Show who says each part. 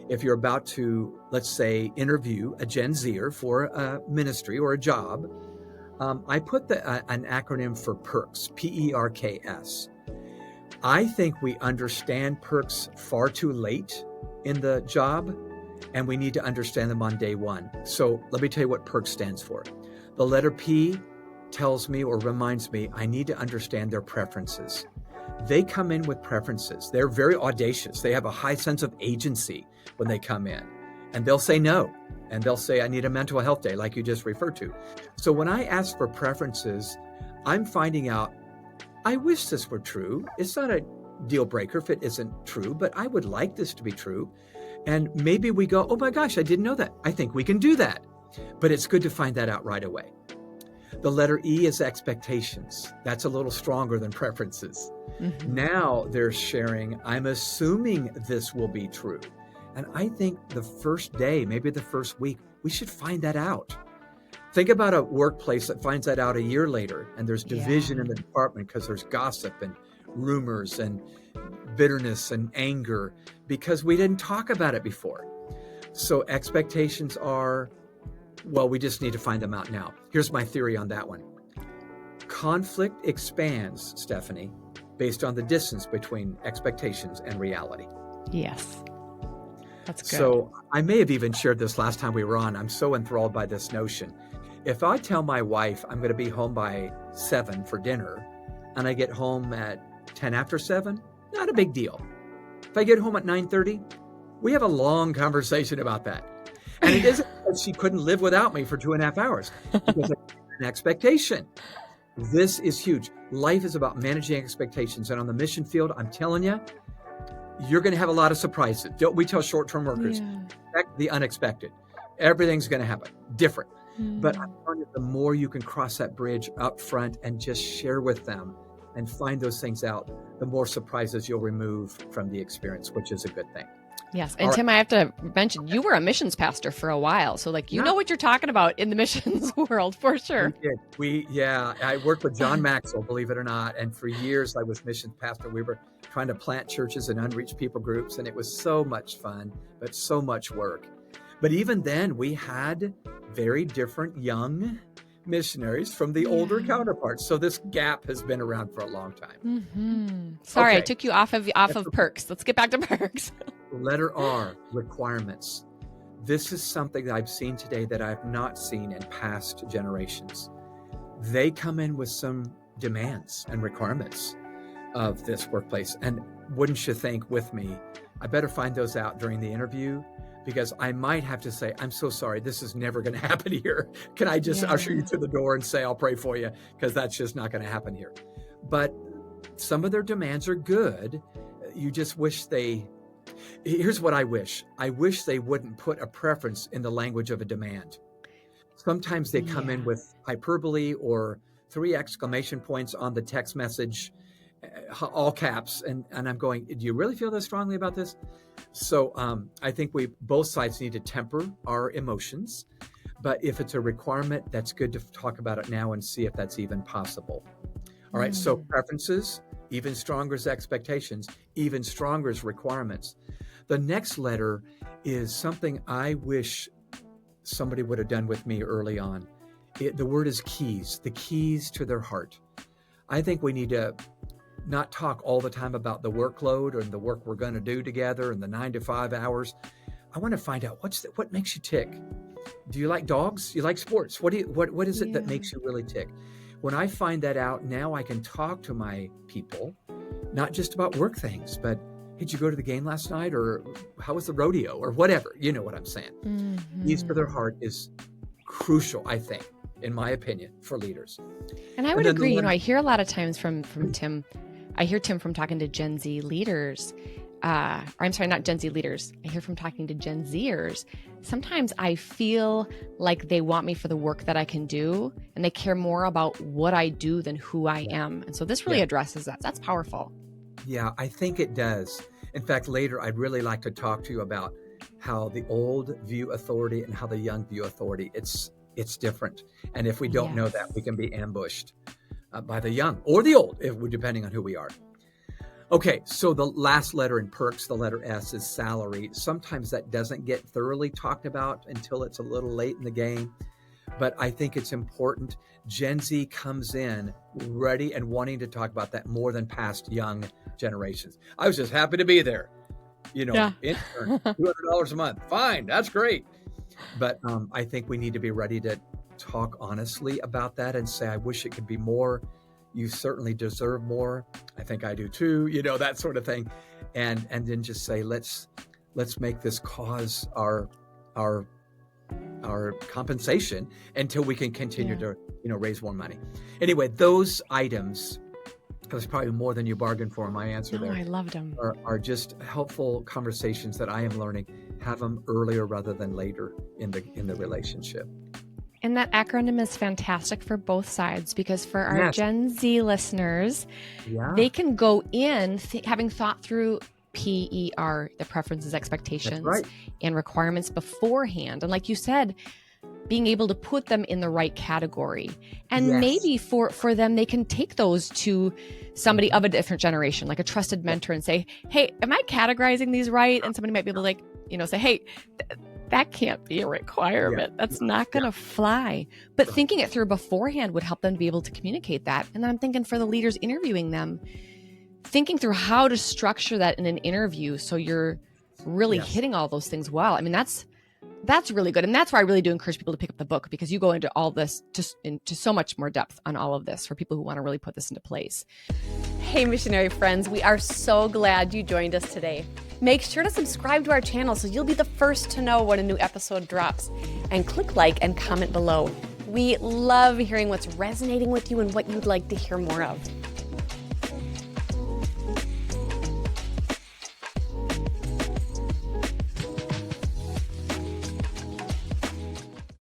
Speaker 1: If you're about to, let's say, interview a Gen Zer for a ministry or a job, I put an acronym for P.E.R.K.S, P-E-R-K-S. I think we understand P.E.R.K.S far too late in the job, and we need to understand them on day one. So let me tell you what P.E.R.K.S stands for. The letter P tells me or reminds me I need to understand their preferences. They come in with preferences. They're very audacious. They have a high sense of agency when they come in, and they'll say no. And they'll say, I need a mental health day, like you just referred to. So when I ask for preferences, I'm finding out, I wish this were true. It's not a deal breaker if it isn't true, but I would like this to be true. And maybe we go, oh my gosh, I didn't know that. I think we can do that. But it's good to find that out right away. The letter E is expectations. That's a little stronger than preferences. Mm-hmm. Now they're sharing, I'm assuming this will be true. And I think the first day, maybe the first week, we should find that out. Think about a workplace that finds that out a year later, and there's division in the department because there's gossip and rumors and bitterness and anger because we didn't talk about it before. So expectations are, well, we just need to find them out now. Here's my theory on that one. Conflict expands, Stephanie, based on the distance between expectations and reality.
Speaker 2: Yes. That's good.
Speaker 1: So I may have even shared this last time we were on. I'm so enthralled by this notion. If I tell my wife I'm going to be home by 7 for dinner and I get home at 10 after 7, not a big deal. If I get home at 9:30, we have a long conversation about that. And it isn't that she couldn't live without me for 2.5 hours because I have an expectation. This is huge. Life is about managing expectations. And on the mission field, I'm telling you, you're going to have a lot of surprises. We tell short-term workers, expect the unexpected. Everything's going to happen different. But I'm telling you, the more you can cross that bridge up front and just share with them and find those things out, the more surprises you'll remove from the experience, which is a good thing.
Speaker 2: Yes. And Tim, I have to mention, you were a missions pastor for a while. So you know what you're talking about in the missions world for sure.
Speaker 1: We did. I worked with John Maxwell, believe it or not. And for years I was missions pastor. We were trying to plant churches and unreached people groups. And it was so much fun, but so much work. But even then we had very different young missionaries from the older counterparts. So this gap has been around for a long time.
Speaker 2: Mm-hmm. Sorry, okay. I took you off of P.E.R.K.S. Let's get back to P.E.R.K.S.
Speaker 1: Letter R, requirements. This is something that I've seen today that I've not seen in past generations. They come in with some demands and requirements of this workplace. And wouldn't you think with me, I better find those out during the interview because I might have to say, I'm so sorry, this is never going to happen here. Can I just usher you to the door and say, I'll pray for you? Because that's just not going to happen here. But some of their demands are good. You just wish here's what I wish. I wish they wouldn't put a preference in the language of a demand. Sometimes they come in with hyperbole or 3 exclamation points on the text message, all caps. And I'm going, do you really feel this strongly about this? So I think both sides need to temper our emotions. But if it's a requirement, that's good to talk about it now and see if that's even possible. All right. So preferences, even stronger as expectations, even stronger as requirements. The next letter is something I wish somebody would have done with me early on. The word is keys, the keys to their heart. I think we need to not talk all the time about the workload or the work we're going to do together and the 9 to 5 hours. I want to find out what makes you tick. Do you like dogs? You like sports? What is it that makes you really tick? When I find that out, now I can talk to my people, not just about work things, but did you go to the game last night? Or how was the rodeo? Or whatever. You know what I'm saying. Mm-hmm. Keys for their heart is crucial, I think, in my opinion, for leaders.
Speaker 2: And I would agree. I hear a lot of times from Tim. I hear Tim from talking to Gen Z leaders. I'm sorry, not Gen Z leaders. I hear from talking to Gen Zers. Sometimes I feel like they want me for the work that I can do, and they care more about what I do than who I am. And so this really addresses that. That's powerful.
Speaker 1: Yeah, I think it does. In fact, later, I'd really like to talk to you about how the old view authority and how the young view authority. It's different. And if we don't know that, we can be ambushed by the young or the old, depending on who we are. Okay, so the last letter in P.E.R.K.S, the letter S, is salary. Sometimes that doesn't get thoroughly talked about until it's a little late in the game, but I think it's important. Gen Z comes in ready and wanting to talk about that more than past young generations. I was just happy to be there.
Speaker 2: Yeah.
Speaker 1: Intern, $200 a month. Fine, that's great. But I think we need to be ready to talk honestly about that and say, I wish it could be more. You certainly deserve more. I think I do too, that sort of thing. And then just say, let's make this cause our compensation until we can continue to, raise more money. Anyway, those items, there's probably more than you bargained for in my answer there.
Speaker 2: I loved them.
Speaker 1: Are just helpful conversations that I am learning. Have them earlier rather than later in the relationship.
Speaker 2: And that acronym is fantastic for both sides, because for our Gen Z listeners, they can go in having thought through PER, the preferences, expectations, and requirements beforehand. And like you said, being able to put them in the right category. And maybe for them, they can take those to somebody of a different generation, like a trusted mentor, and say, hey, am I categorizing these right? And somebody might be able to say, hey, that can't be a requirement. That's not going to fly. But thinking it through beforehand would help them to be able to communicate that. And then I'm thinking for the leaders interviewing them, thinking through how to structure that in an interview so you're really hitting all those things well. I mean, that's really good. And that's why I really do encourage people to pick up the book, because you go into all this just into so much more depth on all of this for people who want to really put this into place. Hey, missionary friends, we are so glad you joined us today. Make sure to subscribe to our channel so you'll be the first to know when a new episode drops, and click like and comment below. We love hearing what's resonating with you and what you'd like to hear more of.